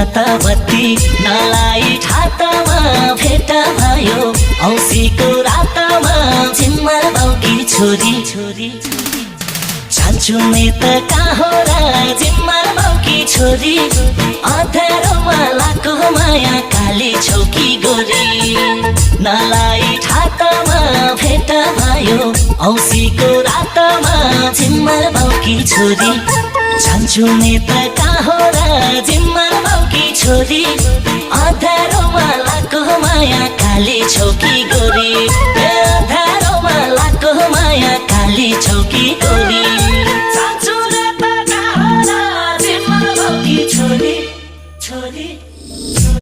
त बत्ती नलाई ठातामा भेट भयो औँसीको रातमा झिम्मर बाउकी छोरी जान्छु नि त कहाँ हो र झिम्मर बाउकी छोरी अँध्यारोमा लाको माया काली छौकी गोरी नलाई ठातामा भेट भयो औँसीको रातमा झिम्मर बाउकी छोरी जान्छु नि त कहाँ हो र झिम्मर बाउकी छोरी अँध्यारोमा लाको माया काली छौकी गोरी अँध्यारोमा लाको माया काली छौकी गोरी